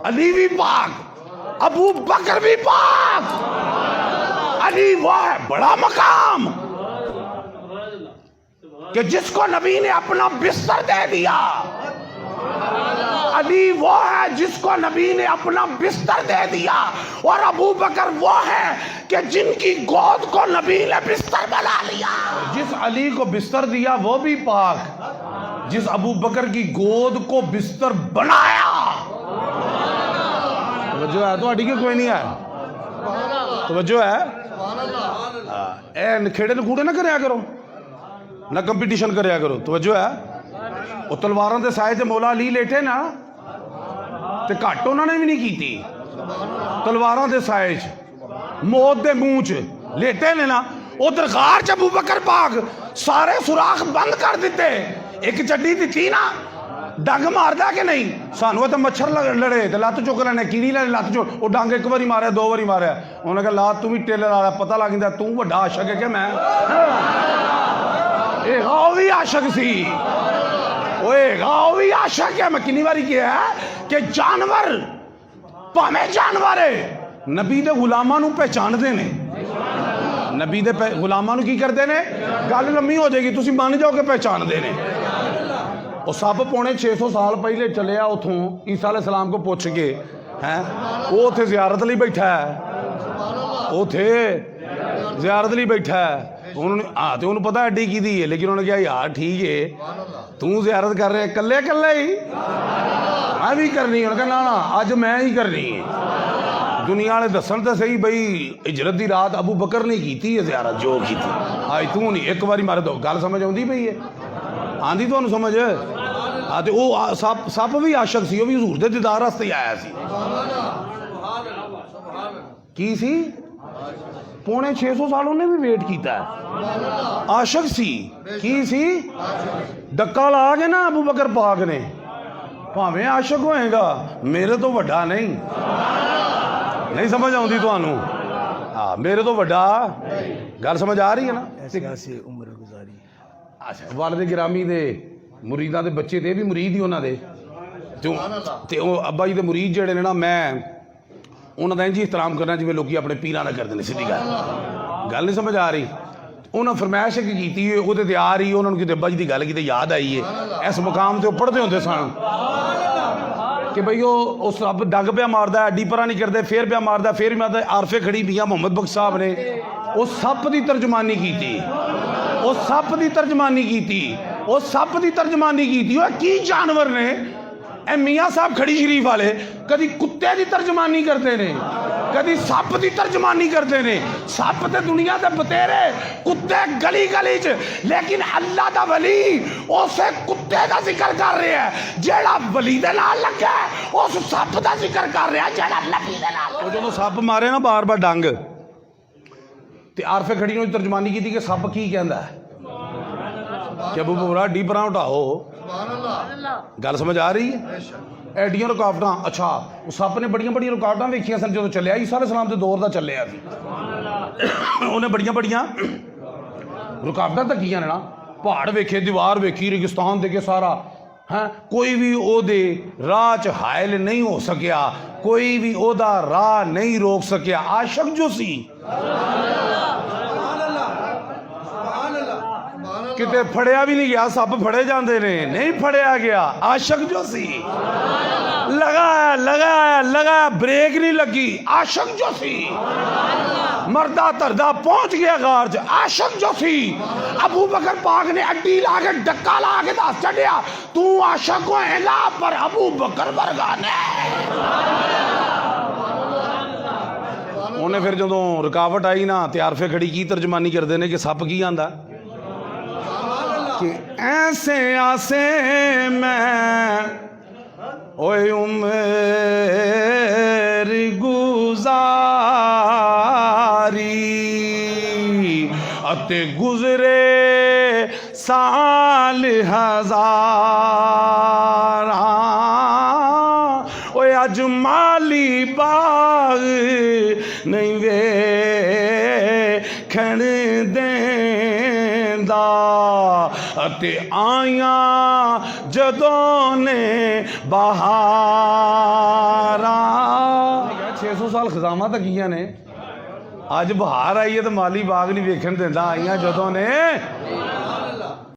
अली भी पाक, अबू बकर भी पाक। अली वो है बड़ा मकाम कि जिसको नबी ने अपना बिस्तर दे दिया। अली वो है जिसको नबी ने अपना बिस्तर दे दिया। और अबू बकर वो है कि जिनकी गोद को नबी ने बिस्तर बना लिया। जिस अली को बिस्तर दिया वो भी पाक, जिस अबू बकर की गोद को बिस्तर बनाया। तवज्जो है तो अड़ी के कोई नहीं है, तवज्जो है। ए नखेड़े नखूड़े ना करया करो, ना कंपटीशन करया करो, तवज्जो है। वो तलवारों के साए च मौला अली लेटे ना, तो घट उन्होंने भी नहीं की। तलवारों के साए च मौत के मूँह च लेटे ने ना, उधर गार च अबू बकर पाक सारे सुराख बंद कर दिते। एक चड्डी दी ना, डंग मारदा कि नहीं? सानू तो मच्छर लड़े तो लत्त चुक लेने, कीड़ी लेने लत्त चुक, वो डंग एक बारी मारे, दो बारी मारे, उन्हें कहा ला तू भी टेलर आ, पता लग जाता तू वड्डा आशक है कि मैं। वो भी आशक सी, वो भी आशक है। मैं कितनी बारी किया है कि जानवर भावें जानवर है नबी दे गुलामां नूं पहचानदे ने। नबी दे गुलामां नूं की करदे ने? गल लम्मी हो जाएगी, तुसीं मान जाओ कि पहचानदे ने। वो सब पौने 600 साल पहले चलिया उतों ईसा अलैहिस्सलाम को पुछ के, हैं वो उथे जियारत लिए बैठा है, उथे जियारत लिए बैठा है। उन्होंने हाँ तो उन्होंने पता एडी की दी है, लेकिन उन्होंने कहा यार ठीक है तू जियारत कर रहे कल्ले कल्ले ही, मैं भी करनी है। उन्होंने कहा ना अज मैं ही करनी है। दुनिया वाले दसन तो सही बई हिजरत की रात अबू बकर ने की है जियारत, जो की अज तू नहीं एक बारी मारे दो। गल समझ आती पई है, आँधी तुहानू समझ? हाँ तो वो सप भी आशक सी, वो भी हजूर के दीदार वास्ते आया सी। की सी पौने 600 साल उन्हें भी वेट किया, आशक सी। की सी डक्का ला के ना अबू बकर पाक ने, भावें आशक होएगा मेरे तो वड्डा नहीं, नहीं समझ आती तुहानू? हाँ मेरे तो वड्डा, गल समझ आ रही है ना? ऐसे उम्र गुजारी। अच्छा वालद गिरामी दे मुरीदा दे बच्चे ते भी मुरीद ही उन्होंने ते अब्बा जी दे मुरीद जेड़े ने ना, मैं उन्होंने इंज एहतराम करना जिवें लोग अपने पीरां दा करदे ने। सीधी गल नहीं समझ आ रही? उन्हें फरमाइश की वो तो तैयार ही, उन्होंने कितने अब्बा जी की गल की याद आई है। इस मुकाम से पढ़ते होंगे सन कि बई वो सब डग पिया मारदा, अड्डी परा नहीं करते, फिर पिया मारदा, फिर मारदा। आरफे खड़ी मियां मोहम्मद बख्श साहब ने वो सप की तर्जमानी की, वो सप की तर्जमानी की, वो सप की तर्जमानी की। की जानवर ने ए मियाँ साहब खड़ी शरीफ वाले कभी कुत्ते की तर्जमानी करते हैं, कभी सप की तर्जमानी करते हैं। सप तो दुनिया के बतेरे, कुत्ते गली गली च, लेकिन अल्लाह का वली उस कुत्ते का जिक्र कर रहे हैं जेड़ा वली दे नाल लगा है, उस सप का जिक्र कर रहा है जेड़ा नबी दे नाल। जो सप मारे ना बार बार डंग, तो आरफे खड़ी ने तर्जमानी की कि सप की कहता है कि अबू बकरा डी परा उठाओ। गल समझ आ रही है? एडियां रुकावट। अच्छा वो सप ने बड़िया बड़िया रुकावट वेखिया सन जो चलिया ईसा अलैहिस्सलाम के दौर का चलिया सी, उन्हें बड़िया बड़िया रुकावट तकिया ने ना, पहाड़ वेखे, दीवार वेखी, रेगिस्तान देखे सारा, हैं कोई भी ओदे राह च हायल नहीं हो सकिया, कोई भी ओदा राह नहीं रोक सकिया। आशक जो सी किते फड़िया भी नहीं गया, सप फड़े जाते ने, नहीं फड़िया गया। आशक जो सी लगाया लगाया लगाया, ब्रेक नहीं लगी। आशक जो सी मरदा तरदा पहुंच गया गार च। आशक जो सी अबू बकर पाक ने अड्डी ला के डक्का ला के दस चढ़िया तू आशक होएगा पर अबू बकर वर्गा ने। उन्हें फिर जो रुकावट आई ना, त्यारफे खड़ी की तर्जमानी करते हैं कि सप की आंदा कि ऐसे आसे मैं ओए उम्र गुजारी अते गुजरे साल हजार। ओए अज माली बाग नहीं वेखण देंदा अते आया जदों ने बहारा। 600 ਸਾਲ ਖਜ਼ਾਮਾਂ ਤੱਕੀਆਂ ਨੇ। ਅੱਜ ਬਹਾਰ ਆਈ ਹੈ ਤੇ ਮਾਲੀ ਬਾਗ ਨਹੀਂ ਵੇਖਣ ਦਿੰਦਾ, ਆਈਆਂ ਜਦੋਂ ਨੇ